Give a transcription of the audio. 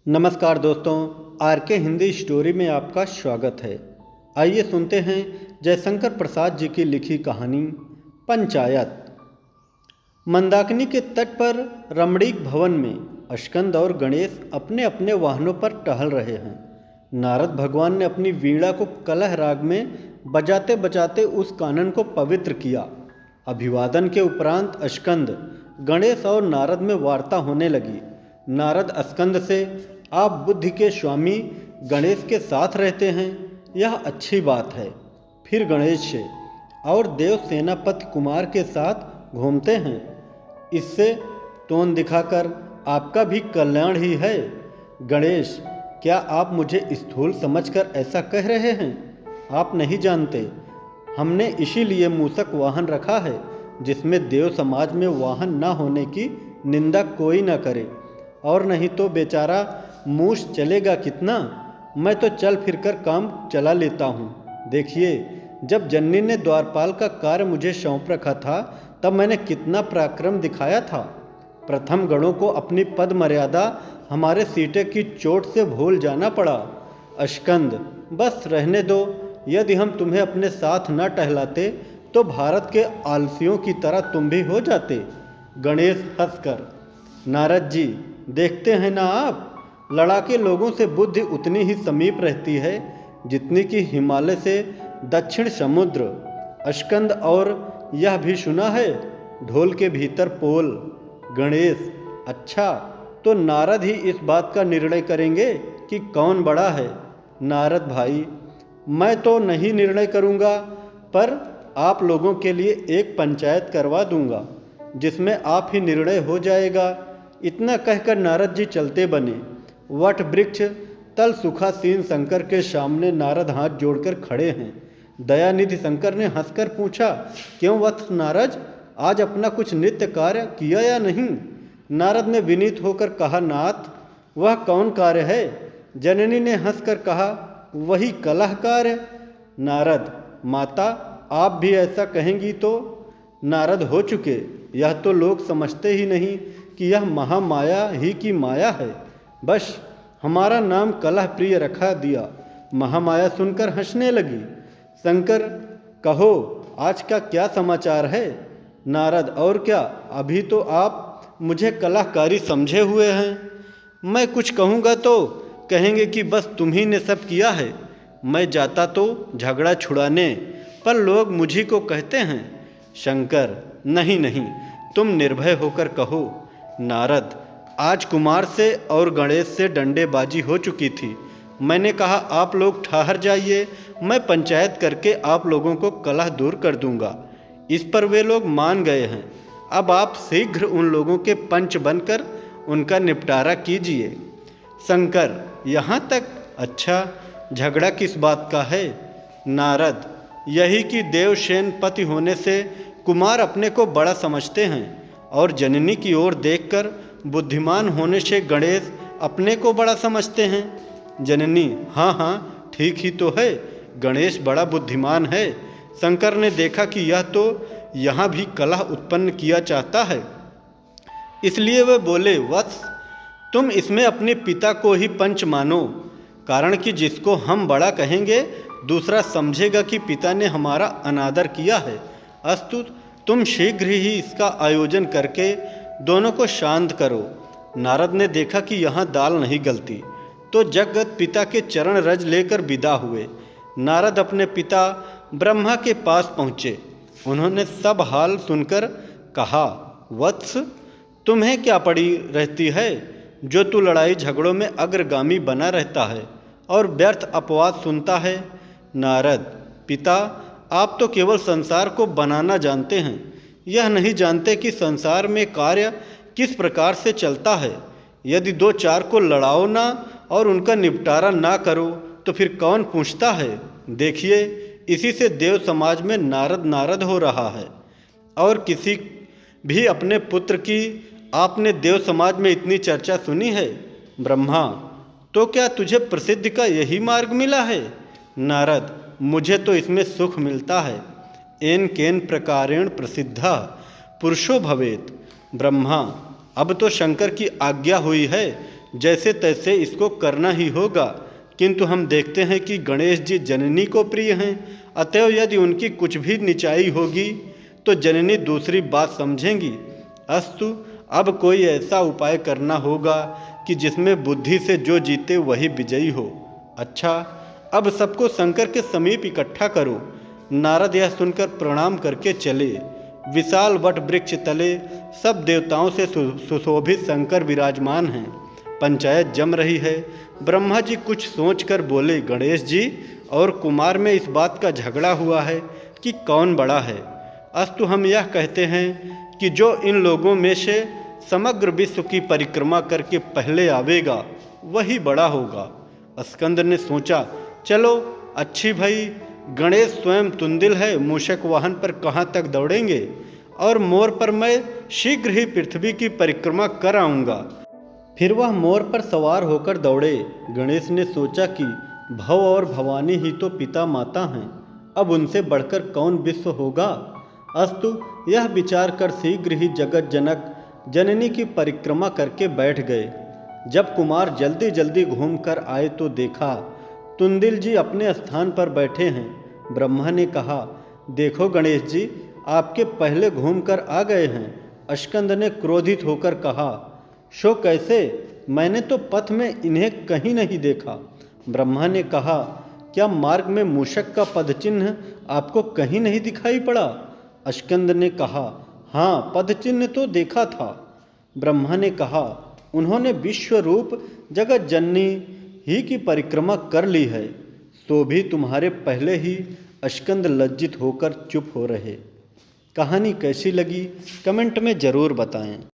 नमस्कार दोस्तों, आर के हिंदी स्टोरी में आपका स्वागत है। आइए सुनते हैं जयशंकर प्रसाद जी की लिखी कहानी पंचायत। मंदाकिनी के तट पर रमणीक भवन में स्कंद और गणेश अपने अपने वाहनों पर टहल रहे हैं। नारद भगवान ने अपनी वीणा को कलह राग में बजाते बजाते उस कानन को पवित्र किया। अभिवादन के उपरांत स्कंद, गणेश और नारद में वार्ता होने लगी। नारद स्कंद से, आप बुद्धि के स्वामी गणेश के साथ रहते हैं, यह अच्छी बात है। फिर गणेश से, और देव सेनापति कुमार के साथ घूमते हैं, इससे तोन दिखाकर आपका भी कल्याण ही है। गणेश, क्या आप मुझे स्थूल समझकर ऐसा कह रहे हैं? आप नहीं जानते, हमने इसीलिए मूषक वाहन रखा है जिसमें देव समाज में वाहन न होने की निंदा कोई न करे। और नहीं तो बेचारा मूस चलेगा कितना। मैं तो चल फिरकर काम चला लेता हूँ। देखिए, जब जननी ने द्वारपाल का कार्य मुझे सौंप रखा था तब मैंने कितना पराक्रम दिखाया था। प्रथम गणों को अपनी पद मर्यादा हमारे सीटे की चोट से भूल जाना पड़ा। स्कंद, बस रहने दो। यदि हम तुम्हें अपने साथ न टहलाते तो भारत के आलसियों की तरह तुम भी हो जाते। गणेश हंसकर, नारद जी, देखते हैं ना आप, लड़ाके लोगों से बुद्धि उतनी ही समीप रहती है जितनी कि हिमालय से दक्षिण समुद्र। स्कंद, और यह भी सुना है, ढोल के भीतर पोल। गणेश, अच्छा, तो नारद ही इस बात का निर्णय करेंगे कि कौन बड़ा है। नारद भाई, मैं तो नहीं निर्णय करूँगा, पर आप लोगों के लिए एक पंचायत करवा दूंगा जिसमें आप ही निर्णय हो जाएगा। इतना कहकर नारद जी चलते बने। वट वृक्ष तल सुखासीन शंकर के सामने नारद हाथ जोड़कर खड़े हैं। दयानिधि शंकर ने हंसकर पूछा, क्यों वत्स नारद, आज अपना कुछ नित्य कार्य किया या नहीं? नारद ने विनीत होकर कहा, नाथ, वह कौन कार्य है? जननी ने हंसकर कहा, वही कलह कार्य। नारद, माता, आप भी ऐसा कहेंगी तो? नारद, हो चुके, यह तो लोग समझते ही नहीं कि यह महामाया ही की माया है। बस हमारा नाम कलह प्रिय रखा दिया। महामाया सुनकर हंसने लगी। शंकर, कहो, आज का क्या समाचार है? नारद, और क्या, अभी तो आप मुझे कलहकारी समझे हुए हैं। मैं कुछ कहूँगा तो कहेंगे कि बस तुम्ही ने सब किया है। मैं जाता तो झगड़ा छुड़ाने, पर लोग मुझी को कहते हैं। शंकर, नहीं नहीं, तुम निर्भय होकर कहो। नारद, आज कुमार से और गणेश से डंडेबाजी हो चुकी थी। मैंने कहा, आप लोग ठहर जाइए, मैं पंचायत करके आप लोगों को कलह दूर कर दूंगा। इस पर वे लोग मान गए हैं। अब आप शीघ्र उन लोगों के पंच बनकर उनका निपटारा कीजिए। शंकर, यहाँ तक? अच्छा, झगड़ा किस बात का है? नारद, यही कि देवसेन पति होने से कुमार अपने को बड़ा समझते हैं और जननी की ओर देखकर बुद्धिमान होने से गणेश अपने को बड़ा समझते हैं। जननी, हाँ हाँ, ठीक ही तो है, गणेश बड़ा बुद्धिमान है। शंकर ने देखा कि यह तो यहाँ भी कलह उत्पन्न किया चाहता है, इसलिए वे बोले, वत्स, तुम इसमें अपने पिता को ही पंच मानो, कारण कि जिसको हम बड़ा कहेंगे दूसरा समझेगा कि पिता ने हमारा अनादर किया है। अस्तु, तुम शीघ्र ही इसका आयोजन करके दोनों को शांत करो। नारद ने देखा कि यहाँ दाल नहीं गलती, तो जगत पिता के चरण रज लेकर विदा हुए। नारद अपने पिता ब्रह्मा के पास पहुँचे। उन्होंने सब हाल सुनकर कहा, वत्स, तुम्हें क्या पड़ी रहती है जो तू लड़ाई झगड़ों में अग्रगामी बना रहता है और व्यर्थ अपवाद सुनता है? नारद, पिता, आप तो केवल संसार को बनाना जानते हैं, यह नहीं जानते कि संसार में कार्य किस प्रकार से चलता है। यदि दो चार को लड़ाओ ना और उनका निपटारा ना करो तो फिर कौन पूछता है? देखिए, इसी से देव समाज में नारद नारद हो रहा है। और किसी भी अपने पुत्र की आपने देव समाज में इतनी चर्चा सुनी है? ब्रह्मा, तो क्या तुझे प्रसिद्धि का यही मार्ग मिला है? नारद, मुझे तो इसमें सुख मिलता है। एन केन प्रकारेण प्रसिद्धा पुरुषो भवेत। ब्रह्मा, अब तो शंकर की आज्ञा हुई है, जैसे तैसे इसको करना ही होगा। किंतु हम देखते हैं कि गणेश जी जननी को प्रिय हैं, अतएव यदि उनकी कुछ भी निचाई होगी तो जननी दूसरी बात समझेंगी। अस्तु, अब कोई ऐसा उपाय करना होगा कि जिसमें बुद्धि से जो जीते वही विजयी हो। अच्छा, अब सबको शंकर के समीप इकट्ठा करो। नारद यह सुनकर प्रणाम करके चले। विशाल वट वृक्ष तले सब देवताओं से सुशोभित शंकर विराजमान हैं। पंचायत जम रही है। ब्रह्मा जी कुछ सोचकर बोले, गणेश जी और कुमार में इस बात का झगड़ा हुआ है कि कौन बड़ा है। अस्तु, हम यह कहते हैं कि जो इन लोगों में से समग्र विश्व की परिक्रमा करके पहले आवेगा वही बड़ा होगा। स्कंद ने सोचा, चलो अच्छी भाई, गणेश स्वयं तुंदिल है, मूषक वाहन पर कहाँ तक दौड़ेंगे, और मोर पर मैं शीघ्र ही पृथ्वी की परिक्रमा कर आऊँगा। फिर वह मोर पर सवार होकर दौड़े। गणेश ने सोचा कि भव और भवानी ही तो पिता माता हैं, अब उनसे बढ़कर कौन विश्व होगा। अस्तु, यह विचार कर शीघ्र ही जगत जनक जननी की परिक्रमा करके बैठ गए। जब कुमार जल्दी जल्दी घूम कर आए तो देखा तुंदिल जी अपने स्थान पर बैठे हैं। ब्रह्मा ने कहा, देखो गणेश जी, आपके पहले घूम कर आ गए हैं। स्कंद ने क्रोधित होकर कहा, शो कैसे, मैंने तो पथ में इन्हें कहीं नहीं देखा। ब्रह्मा ने कहा, क्या मार्ग में मूषक का पदचिन्ह आपको कहीं नहीं दिखाई पड़ा। स्कंद ने कहा, हाँ, पदचिन्ह तो देखा था। ब्रह्मा ने कहा, उन्होंने विश्व रूप जगत जननी ही की परिक्रमा कर ली है, तो भी तुम्हारे पहले ही स्कंद लज्जित होकर चुप हो रहे। कहानी कैसी लगी कमेंट में ज़रूर बताएं।